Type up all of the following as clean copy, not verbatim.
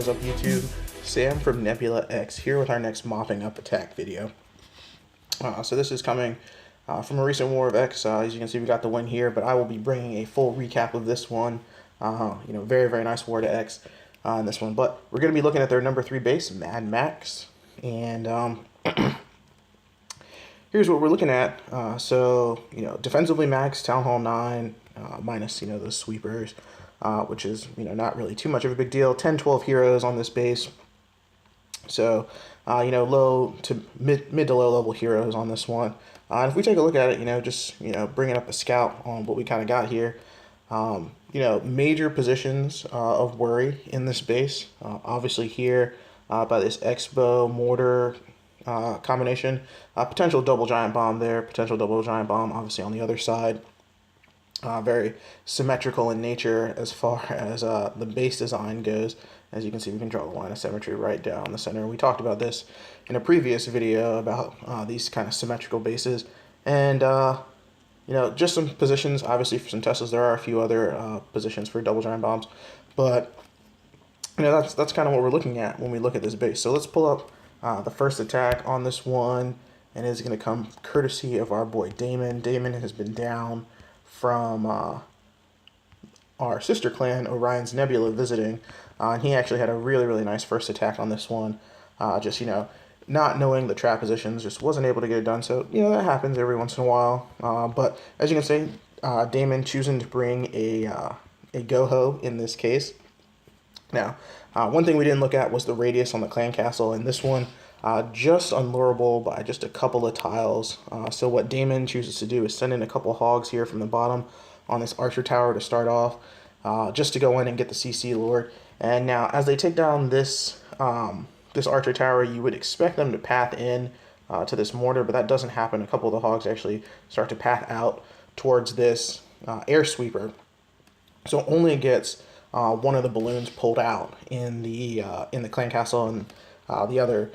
is up, YouTube? Sam from Nebula X here with our next Mopping Up attack video. So this is coming from a recent War of X. As you can see, we got the win here, but I will be bringing a full recap of this one. Very, very nice War to X in this one. But we're going to be looking at their number 3 base, Mad Max. And here's what we're looking at. Defensively max, Town Hall 9, minus, those sweepers. Which is, not really too much of a big deal. 10, 12 heroes on this base. So, low to mid to low level heroes on this one. And if we take a look at it, bringing up a scout on what we kind of got here. Major positions of worry in this base. Obviously here by this X-Bow mortar combination. Potential double giant bomb there. Potential double giant bomb obviously on the other side. Very symmetrical in nature as far as the base design goes. As you can see, we can draw the line of symmetry right down the center. We talked about this in a previous video about these kind of symmetrical bases. And, just some positions, obviously for some Teslas. There are a few other positions for double giant bombs. But, that's kind of what we're looking at when we look at this base. So let's pull up the first attack on this one. And it's going to come courtesy of our boy Damon. Damon has been down from our sister clan, Orion's Nebula, visiting. And he actually had a really, really nice first attack on this one. Not knowing the trap positions, just wasn't able to get it done. So, that happens every once in a while. But as you can see, Damon choosing to bring a Go-Ho in this case. Now, one thing we didn't look at was the radius on the clan castle. And this one, just unlurable by just a couple of tiles. So what Damon chooses to do is send in a couple hogs here from the bottom on this archer tower to start off, just to go in and get the CC lured. And now as they take down this this archer tower, you would expect them to path in to this mortar, but that doesn't happen. A couple of the hogs actually start to path out towards this air sweeper. So it only gets one of the balloons pulled out in the clan castle, and the other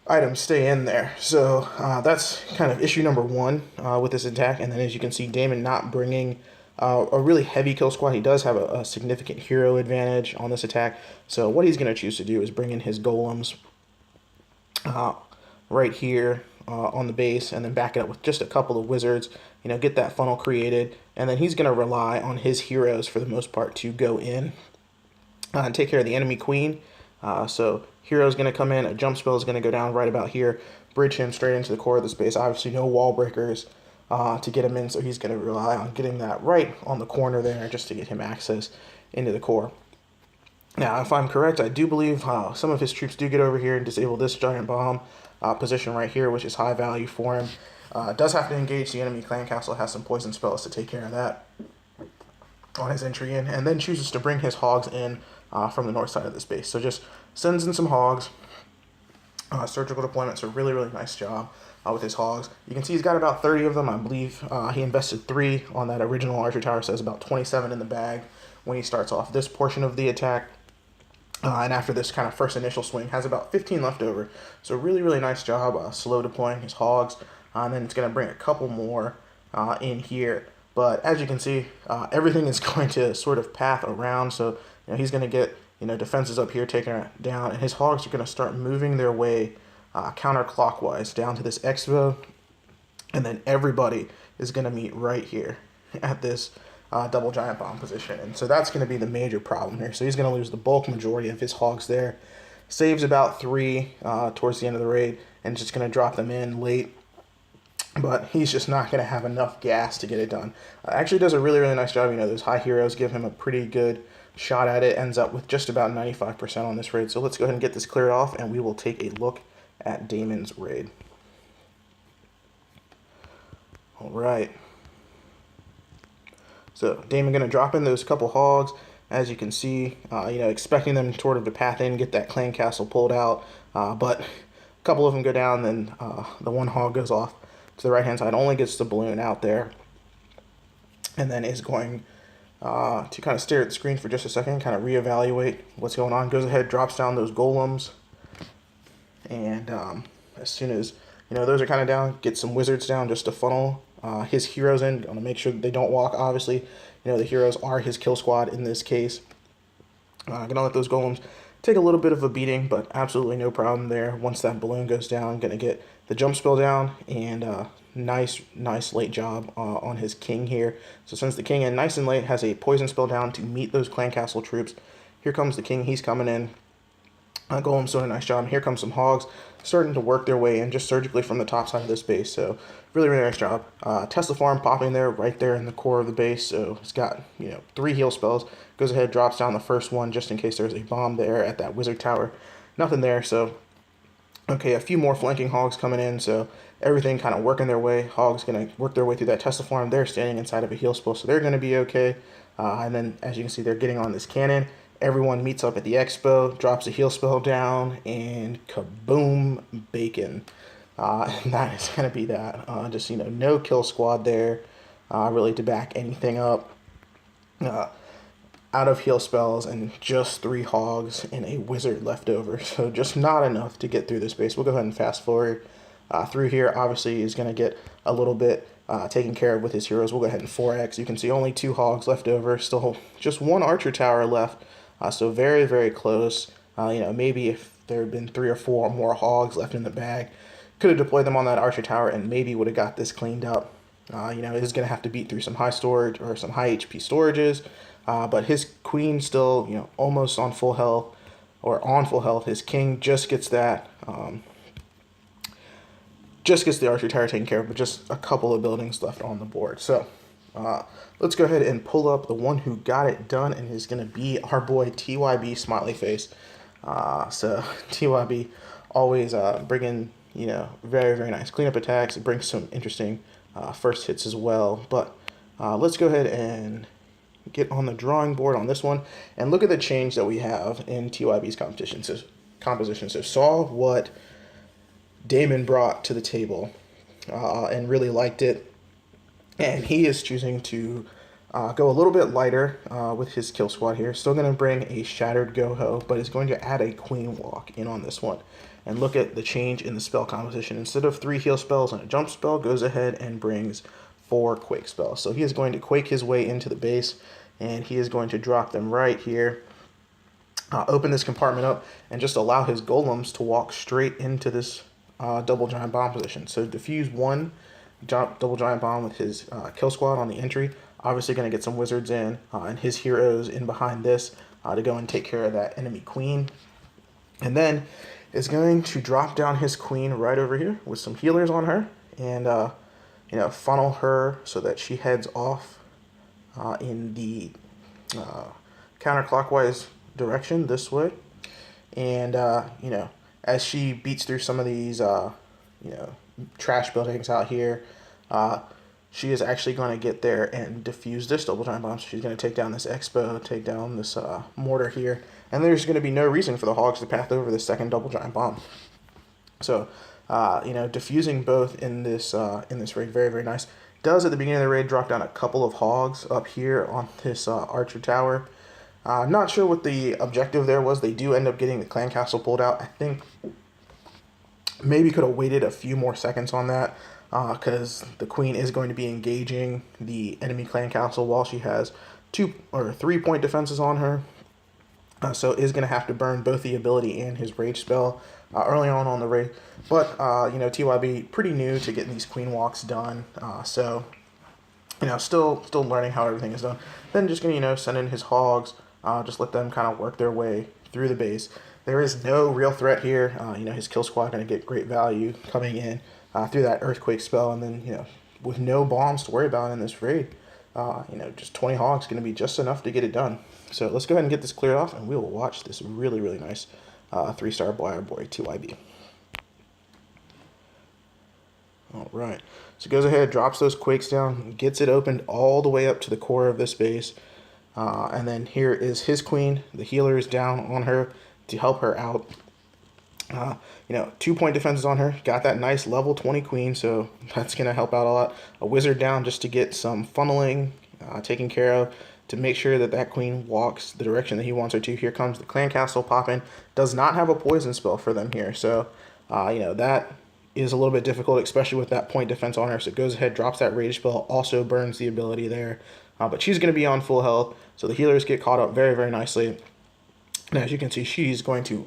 items stay in there. So that's kind of issue number 1 with this attack. And then as you can see, Damon not bringing a really heavy kill squad. He does have a significant hero advantage on this attack. So what he's going to choose to do is bring in his golems right here on the base, and then back it up with just a couple of wizards, get that funnel created. And then he's going to rely on his heroes for the most part to go in and take care of the enemy queen. So hero's going to come in, a jump spell is going to go down right about here, bridge him straight into the core of the space. Obviously no wall breakers to get him in, so he's going to rely on getting that right on the corner there just to get him access into the core. Now, if I'm correct, I do believe some of his troops do get over here and disable this giant bomb position right here, which is high value for him. Does have to engage the enemy clan castle, has some poison spells to take care of that on his entry in, and then chooses to bring his hogs in from the north side of this base. So just sends in some hogs. Surgical deployment's a really, really nice job with his hogs. You can see he's got about 30 of them. I believe he invested 3 on that original archer tower, so there's about 27 in the bag when he starts off this portion of the attack. And after this kind of first initial swing, has about 15 left over. So really, really nice job slow deploying his hogs. And then it's going to bring a couple more in here. But as you can see, everything is going to sort of path around. So he's going to get defenses up here taken down, and his hogs are going to start moving their way counterclockwise down to this X-Bow, and then everybody is going to meet right here at this double giant bomb position. And so that's going to be the major problem here. So he's going to lose the bulk majority of his hogs there. Saves about 3 towards the end of the raid, and just going to drop them in late. But he's just not going to have enough gas to get it done. Actually does a really, really nice job. Those high heroes give him a pretty good shot at it. Ends up with just about 95% on this raid. So let's go ahead and get this cleared off, and we will take a look at Damon's raid. All right. So Damon going to drop in those couple hogs, as you can see, expecting them sort of to path in, get that clan castle pulled out. But a couple of them go down, then the one hog goes off to the right-hand side, only gets the balloon out there, and then is going to kind of stare at the screen for just a second, kind of reevaluate what's going on. Goes ahead, drops down those golems, and as soon as those are kind of down, get some wizards down just to funnel his heroes in. Gonna make sure that they don't walk. Obviously, the heroes are his kill squad in this case. Gonna let those golems take a little bit of a beating, but absolutely no problem there. Once that balloon goes down, gonna get the jump spell down, and nice late job on his king here. So since the king in nice and late has a poison spell down to meet those clan castle troops, here comes the king. He's coming in. Golem's doing a nice job. And here comes some hogs starting to work their way in just surgically from the top side of this base. So really, really nice job. Tesla farm popping there, right there in the core of the base. So it's got 3 heal spells. Goes ahead, drops down the first one just in case there's a bomb there at that wizard tower. Nothing there. So okay, a few more flanking hogs coming in. So everything kind of working their way. Hogs gonna work their way through that Tesla farm. They're standing inside of a heal spell, so they're gonna be okay. And then as you can see, they're getting on this cannon. Everyone meets up at the expo, drops a heal spell down, and kaboom, bacon. And that is going to be that. Just, no kill squad there, really to back anything up. Out of heal spells and just 3 hogs and a wizard left over. So just not enough to get through this base. We'll go ahead and fast forward through here. Obviously, he's going to get a little bit taken care of with his heroes. We'll go ahead and 4x. You can see only 2 hogs left over. Still just 1 archer tower left. So very, very close. Maybe if there had been 3 or 4 more hogs left in the bag, could have deployed them on that archer tower and maybe would have got this cleaned up. He's going to have to beat through some high storage or some high HP storages. But his queen still, almost on full health or on full health. His king just gets that, just gets the archer tower taken care of, but just a couple of buildings left on the board. So let's go ahead and pull up the one who got it done, and is going to be our boy TYB Smiley Face. So TYB always bringing, very, very nice cleanup attacks. It brings some interesting first hits as well. But let's go ahead and get on the drawing board on this one and look at the change that we have in TYB's composition. So saw what Damon brought to the table and really liked it. And he is choosing to go a little bit lighter with his kill squad here. Still going to bring a Shattered Go-Ho, but is going to add a Queen Walk in on this one. And look at the change in the spell composition. Instead of 3 heal spells and a jump spell, goes ahead and brings 4 Quake spells. So he is going to Quake his way into the base, and he is going to drop them right here. Open this compartment up, and just allow his golems to walk straight into this double giant bomb position. So diffuse 1 double giant bomb with his kill squad on the entry. Obviously going to get some wizards in and his heroes in behind this to go and take care of that enemy queen. And then is going to drop down his queen right over here with some healers on her, and funnel her so that she heads off in the counterclockwise direction this way. And as she beats through some of these trash buildings out here, she is actually going to get there and defuse this double giant bomb. So she's going to take down this expo, take down this mortar here, and there's going to be no reason for the hogs to path over the second double giant bomb. So diffusing both in this raid, very, very nice. Does at the beginning of the raid drop down a couple of hogs up here on this archer tower. Not sure what the objective there was. They do end up getting the clan castle pulled out. I think maybe could have waited a few more seconds on that, because the queen is going to be engaging the enemy clan castle while she has 2 or 3 point defenses on her. So is going to have to burn both the ability and his rage spell early on the raid. But TYB pretty new to getting these queen walks done. So still learning how everything is done. Then just gonna send in his hogs. Just let them kind of work their way through the base. There is no real threat here. His kill squad going to get great value coming in through that earthquake spell, and then with no bombs to worry about in this raid, just 20 hogs going to be just enough to get it done. So let's go ahead and get this cleared off, and we will watch this really, really nice 3-star boy TYB. All right, so goes ahead, drops those quakes down, gets it opened all the way up to the core of this base, and then here is his queen. The healer is down on her to help her out. 2 point defenses on her. Got that nice level 20 queen, so that's going to help out a lot. A wizard down just to get some funneling taken care of, to make sure that that queen walks the direction that he wants her to. Here comes the clan castle popping. Does not have a poison spell for them here, so that is a little bit difficult, especially with that point defense on her. So it goes ahead, drops that rage spell, also burns the ability there. But she's going to be on full health, so the healers get caught up very, very nicely. And as you can see, she's going to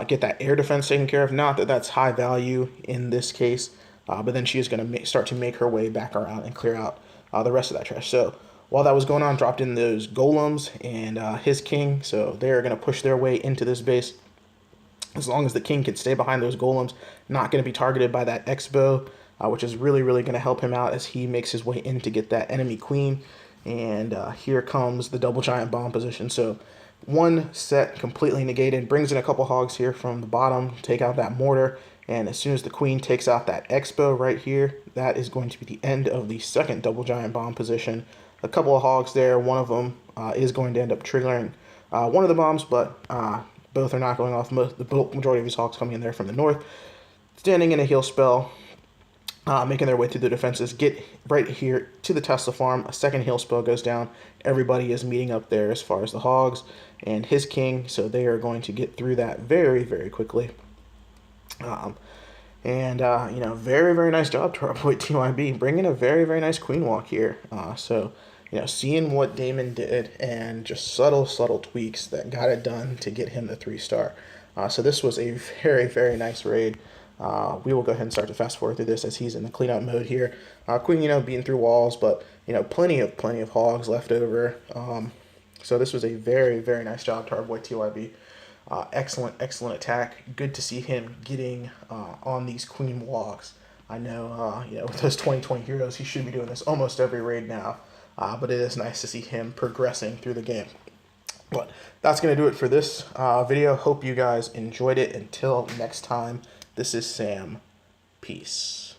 get that air defense taken care of. Not that that's high value in this case, but then she is going to start to make her way back around and clear out the rest of that trash. So while that was going on, dropped in those golems and his king. So they're going to push their way into this base. As long as the king can stay behind those golems, not going to be targeted by that X-bow, which is really, really going to help him out as he makes his way in to get that enemy queen. And here comes the double giant bomb position. So one set completely negated, brings in a couple hogs here from the bottom, take out that mortar, and as soon as the queen takes out that X-bow right here, that is going to be the end of the second double giant bomb position. A couple of hogs there, one of them is going to end up triggering one of the bombs, but both are not going off. The majority of these hogs coming in there from the north. Standing in a heal spell, making their way through the defenses, get right here to the Tesla farm. A second heal spell goes down. Everybody is meeting up there as far as the hogs and his king, so they are going to get through that very, very quickly. You know, very, very nice job to our boy TYB, bringing a very, very nice queen walk here. You know, seeing what Damon did and just subtle, subtle tweaks that got it done to get him the 3-star. So this was a very, very nice raid. We will go ahead and start to fast forward through this as he's in the cleanup mode here. Queen, you know, beating through walls, but, you know, plenty of hogs left over. So this was a very, very nice job to our boy TYB. Excellent attack. Good to see him getting on these queen walks. I know, you know, with those 2020 heroes, he should be doing this almost every raid now. But it is nice to see him progressing through the game. But that's going to do it for this video. Hope you guys enjoyed it. Until next time, this is Sam. Peace.